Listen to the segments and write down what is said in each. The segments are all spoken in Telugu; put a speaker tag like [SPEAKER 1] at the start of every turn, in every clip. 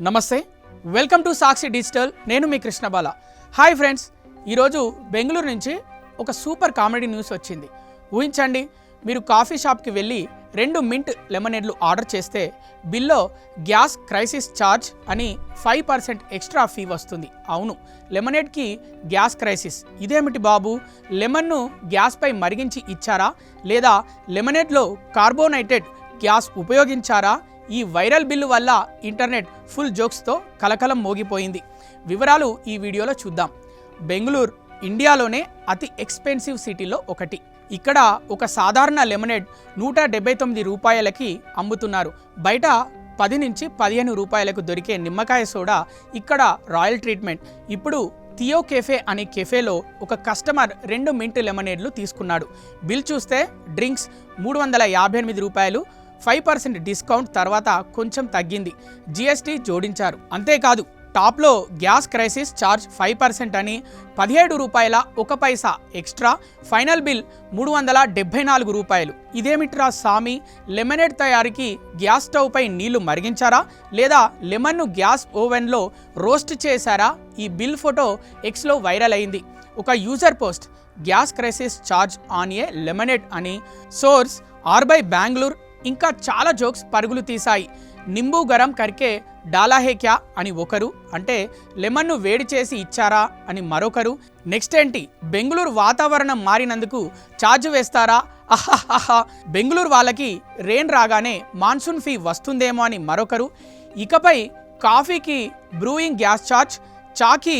[SPEAKER 1] నమస్తే, వెల్కమ్ టు సాక్షి డిజిటల్. నేను మీ కృష్ణబాల. హాయ్ ఫ్రెండ్స్, ఈరోజు బెంగళూరు నుంచి ఒక సూపర్ కామెడీ న్యూస్ వచ్చింది. ఊహించండి, మీరు కాఫీ షాప్కి వెళ్ళి 2 మింట్ లెమనేడ్లు ఆర్డర్ చేస్తే బిల్లో గ్యాస్ క్రైసిస్ ఛార్జ్ అని 5% ఎక్స్ట్రా ఫీ వస్తుంది. అవును, లెమనేడ్కి గ్యాస్ క్రైసిస్. ఇదేమిటి బాబు, లెమన్ను గ్యాస్పై మరిగించి ఇచ్చారా లేదా లెమనేడ్లో కార్బోనేటెడ్ గ్యాస్ ఉపయోగించారా? ఈ వైరల్ బిల్లు వల్ల ఇంటర్నెట్ ఫుల్ జోక్స్తో కలకలం మోగిపోయింది. వివరాలు ఈ వీడియోలో చూద్దాం. బెంగళూరు ఇండియాలోనే అతి ఎక్స్పెన్సివ్ సిటీలో ఒకటి. ఇక్కడ ఒక సాధారణ లెమనేడ్ 179 రూపాయలకి అమ్ముతున్నారు. బయట 10 నుంచి 15 రూపాయలకు దొరికే నిమ్మకాయ సోడా ఇక్కడ రాయల్ ట్రీట్మెంట్. ఇప్పుడు థియో కెఫే అనే కెఫేలో ఒక కస్టమర్ 2 మింట్ లెమనేడ్లు తీసుకున్నాడు. బిల్ చూస్తే డ్రింక్స్ 358 రూపాయలు, 5% డిస్కౌంట్ తర్వాత కొంచెం తగ్గింది, జిఎస్టీ జోడించారు. అంతేకాదు, టాప్లో గ్యాస్ క్రైసిస్ ఛార్జ్ 5% అని 17 రూపాయల 1 పైసా ఎక్స్ట్రా, ఫైనల్ బిల్ 374 రూపాయలు. ఇదేమిట్రా సామి, లెమనేడ్ తయారీకి గ్యాస్ స్టవ్ పై నీళ్లు మరిగించారా లేదా లెమన్ను గ్యాస్ ఓవెన్లో రోస్ట్ చేశారా? ఈ బిల్ ఫోటో ఎక్స్లో వైరల్ అయింది. ఒక user post, gas crisis charge on a lemonade అని, సోర్స్ ఆర్బై బెంగళూరు. ఇంకా చాలా జోక్స్ పరుగులు తీశాయి. నింబు గరం కర్కే డాలా హే క్యా అని ఒకరు, అంటే లెమన్ను వేడి చేసి ఇచ్చారా అని మరొకరు. నెక్స్ట్ ఏంటి, బెంగళూరు వాతావరణం మారినందుకు ఛార్జ్ వేస్తారా? అహాహా, బెంగళూరు వాళ్ళకి రెయిన్ రాగానే మాన్సూన్ ఫీ వస్తుందేమో అని మరొకరు. ఇకపై కాఫీకి బ్రూయింగ్ గ్యాస్ ఛార్జ్, చాకి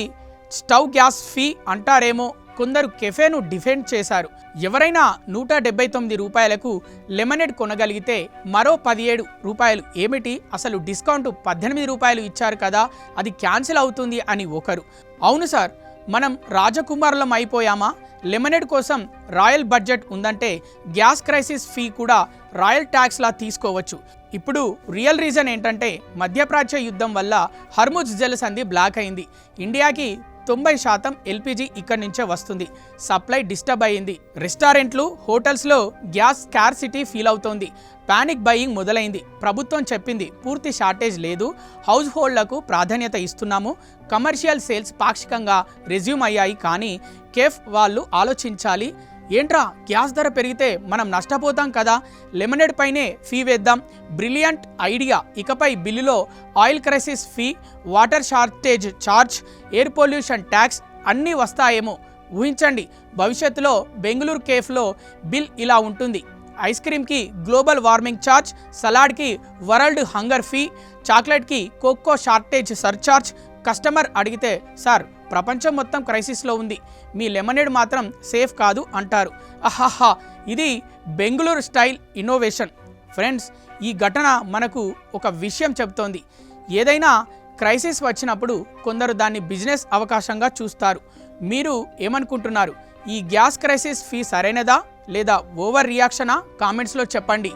[SPEAKER 1] స్టవ్ గ్యాస్ ఫీ అంటారేమో. కొందరు కెఫేను డిఫెండ్ చేశారు. ఎవరైనా 179 రూపాయలకు లెమనేడ్ కొనగలిగితే మరో 17 రూపాయలు ఏమిటి, అసలు డిస్కౌంట్ 18 రూపాయలు ఇచ్చారు కదా, అది క్యాన్సిల్ అవుతుంది అని ఒకరు. అవును సార్, మనం రాజకుమారులం అయిపోయామా? లెమనేడ్ కోసం రాయల్ బడ్జెట్ ఉందంటే గ్యాస్ క్రైసిస్ ఫీ కూడా రాయల్ ట్యాక్స్లా తీసుకోవచ్చు. ఇప్పుడు రియల్ రీజన్ ఏంటంటే మధ్యప్రాచ్య యుద్ధం వల్ల హర్ముజ్ జలసంధి బ్లాక్ అయింది. ఇండియాకి 90% ఎల్పిజి ఇక్కడి నుంచే వస్తుంది. సప్లై డిస్టర్బ్ అయ్యింది. రెస్టారెంట్లు, హోటల్స్లో గ్యాస్ స్కార్సిటీ ఫీల్ అవుతోంది. పానిక్ బయింగ్ మొదలైంది. ప్రభుత్వం చెప్పింది పూర్తి షార్టేజ్ లేదు, హౌస్ హోల్డ్లకు ప్రాధాన్యత ఇస్తున్నాము. కమర్షియల్ సేల్స్ పాక్షికంగా రెజ్యూమ్ అయ్యాయి. కానీ కేఫ్ వాళ్ళు ఆలోచించాలి, ఏంట్రా గ్యాస్ ధర పెరిగితే మనం నష్టపోతాం కదా, లెమనేడ్ పైనే ఫీ వేద్దాం. Brilliant idea. ఇకపై బిల్లులో oil crisis fee, water shortage charge, air pollution tax అన్నీ వస్తాయేమో. ఊహించండి, భవిష్యత్తులో బెంగళూరు కేఫ్లో బిల్ ఇలా ఉంటుంది. ఐస్ క్రీమ్కి గ్లోబల్ వార్మింగ్ ఛార్జ్, సలాడ్కి వరల్డ్ హంగర్ ఫీ, చాక్లెట్కి కోకో షార్టేజ్ సర్ఛార్జ్. కస్టమర్ అడిగితే, సార్ ప్రపంచం మొత్తం క్రైసిస్లో ఉంది, మీ లెమనేడ్ మాత్రం సేఫ్ కాదు అంటారు. అహాహా, ఇది బెంగళూరు స్టైల్ ఇన్నోవేషన్. ఫ్రెండ్స్, ఈ ఘటన మనకు ఒక విషయం చెప్తోంది. ఏదైనా క్రైసిస్ వచ్చినప్పుడు కొందరు దాన్ని బిజినెస్ అవకాశంగా చూస్తారు. మీరు ఏమనుకుంటున్నారు? ఈ గ్యాస్ క్రైసిస్ ఫీ సరైనదా లేదా ఓవర్ రియాక్షనా? కామెంట్స్లో చెప్పండి.